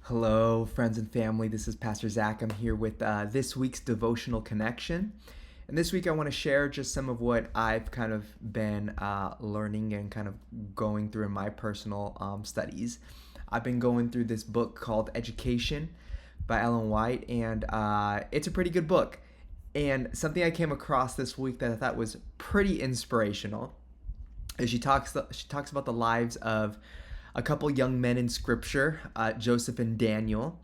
Hello, friends and family. This is Pastor Zach. I'm here with this week's devotional connection. And this week, I want to share just some of what I've kind of been learning and kind of going through in my personal studies. I've been going through this book called Education by Ellen White, and it's a pretty good book. And something I came across this week that I thought was pretty inspirational is she talks about the lives of a couple young men in scripture, Joseph and Daniel,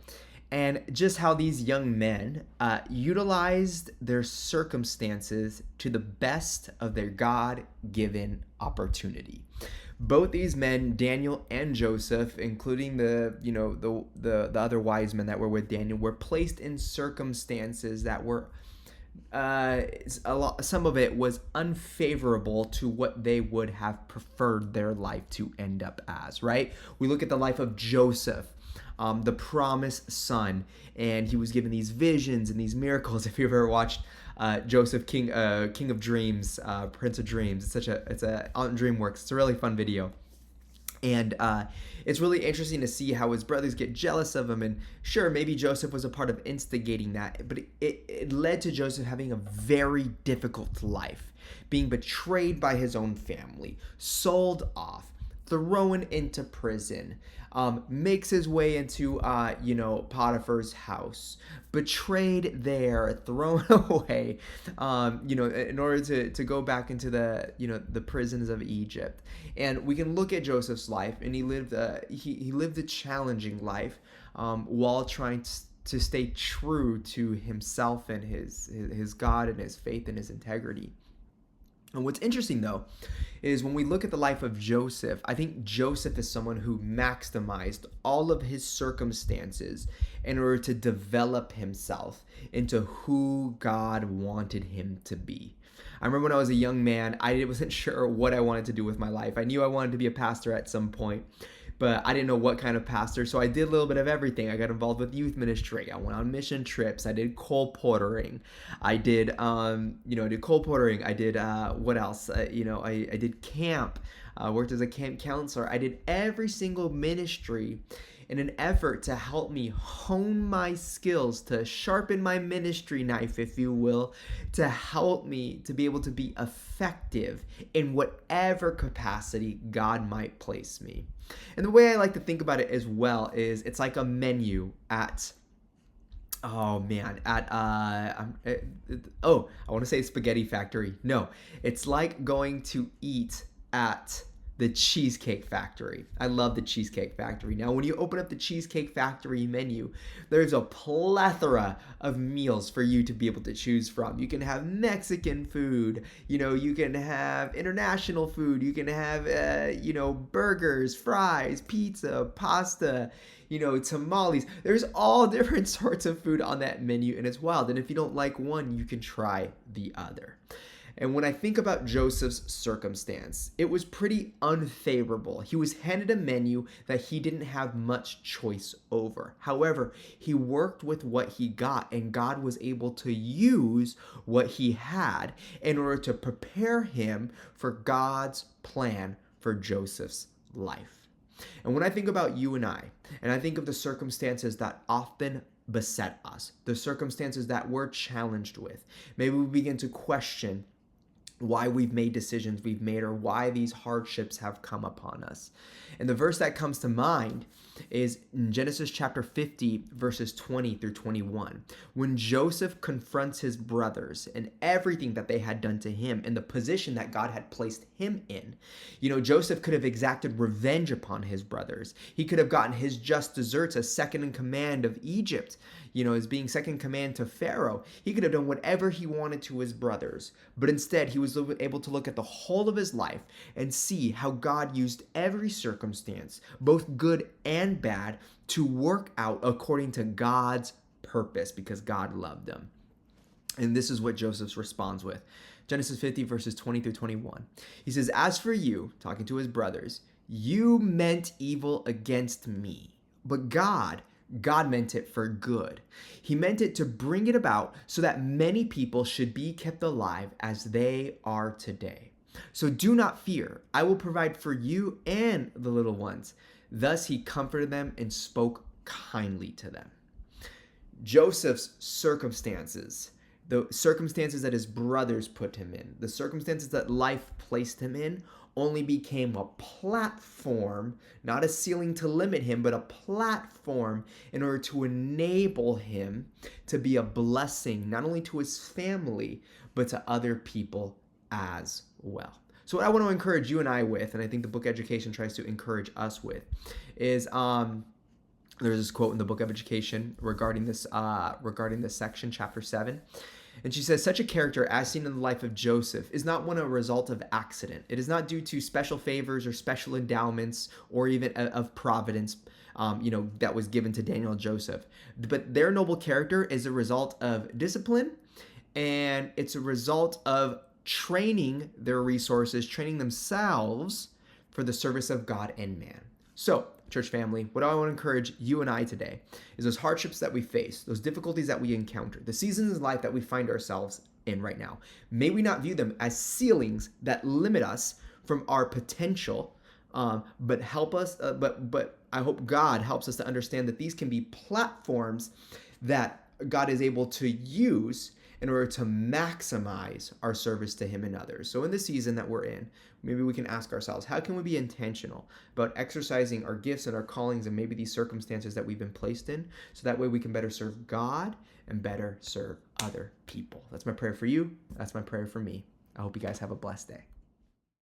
and just how these young men utilized their circumstances to the best of their God-given opportunity. Both these men, Daniel and Joseph, including the other wise men that were with Daniel, were placed in circumstances that were some of it was unfavorable to what they would have preferred their life to end up as, right? We look at the life of Joseph, the promised son, and he was given these visions and these miracles. If you've ever watched Joseph, King of Dreams, Prince of Dreams, it's on DreamWorks. It's a really fun video. And it's really interesting to see how his brothers get jealous of him. And sure, maybe Joseph was a part of instigating that, but it led to Joseph having a very difficult life, being betrayed by his own family, sold off, thrown into prison, makes his way into Potiphar's house, betrayed there, thrown away, in order to go back into the prisons of Egypt. And we can look at Joseph's life, and he lived a challenging life, while trying to stay true to himself and his God and his faith and his integrity. And what's interesting, though, is when we look at the life of Joseph, I think Joseph is someone who maximized all of his circumstances in order to develop himself into who God wanted him to be. I remember when I was a young man, I wasn't sure what I wanted to do with my life. I knew I wanted to be a pastor at some point, but I didn't know what kind of pastor, so I did a little bit of everything. I got involved with youth ministry. I went on mission trips. I did colporteuring. I did, colporteuring. I did, what else? I did camp. Worked as a camp counselor. I did every single ministry in an effort to help me hone my skills, to sharpen my ministry knife, if you will, to help me to be able to be effective in whatever capacity God might place me. And the way I like to think about it as well is it's like a menu at I want to say Spaghetti Factory. No, it's like going to eat at the Cheesecake Factory. I love the Cheesecake Factory. Now, when you open up the Cheesecake Factory menu, there's a plethora of meals for you to be able to choose from. You can have Mexican food, you can have international food, you can have, burgers, fries, pizza, pasta, tamales. There's all different sorts of food on that menu, and it's wild. And if you don't like one, you can try the other. And when I think about Joseph's circumstance, it was pretty unfavorable. He was handed a menu that he didn't have much choice over. However, he worked with what he got, and God was able to use what he had in order to prepare him for God's plan for Joseph's life. And when I think about you and I think of the circumstances that often beset us, the circumstances that we're challenged with, maybe we begin to question why we've made decisions we've made or why these hardships have come upon us. And the verse that comes to mind is in Genesis chapter 50, verses 20 through 21, when Joseph confronts his brothers and everything that they had done to him and the position that God had placed him in. Joseph could have exacted revenge upon his brothers. He could have gotten his just deserts as second in command of Egypt, as being second in command to Pharaoh. He could have done whatever he wanted to his brothers, but instead he was able to look at the whole of his life and see how God used every circumstance, both good and bad, to work out according to God's purpose because God loved them. And this is what Joseph responds with. Genesis 50, verses 20 through 21. He says, "As for you," talking to his brothers, "you meant evil against me, but God meant it for good. He meant it to bring it about so that many people should be kept alive as they are today. So do not fear. I will provide for you and the little ones." Thus he comforted them and spoke kindly to them. Joseph's circumstances, the circumstances that his brothers put him in, the circumstances that life placed him in, only became a platform, not a ceiling to limit him, but a platform in order to enable him to be a blessing, not only to his family, but to other people as well. So what I want to encourage you and I with, and I think the book Education tries to encourage us with, is there's this quote in the book of Education regarding this section, chapter 7. And she says, such a character, as seen in the life of Joseph, is not one a result of accident. It is not due to special favors or special endowments or even of providence, that was given to Daniel and Joseph. But their noble character is a result of discipline, and it's a result of training their resources, training themselves for the service of God and man. So, church family, what I want to encourage you and I today is those hardships that we face, those difficulties that we encounter, the seasons of life that we find ourselves in right now. May we not view them as ceilings that limit us from our potential, but help us. But I hope God helps us to understand that these can be platforms that God is able to use in order to maximize our service to Him and others. So in the season that we're in, maybe we can ask ourselves, how can we be intentional about exercising our gifts and our callings and maybe these circumstances that we've been placed in, so that way we can better serve God and better serve other people. That's my prayer for you. That's my prayer for me. I hope you guys have a blessed day.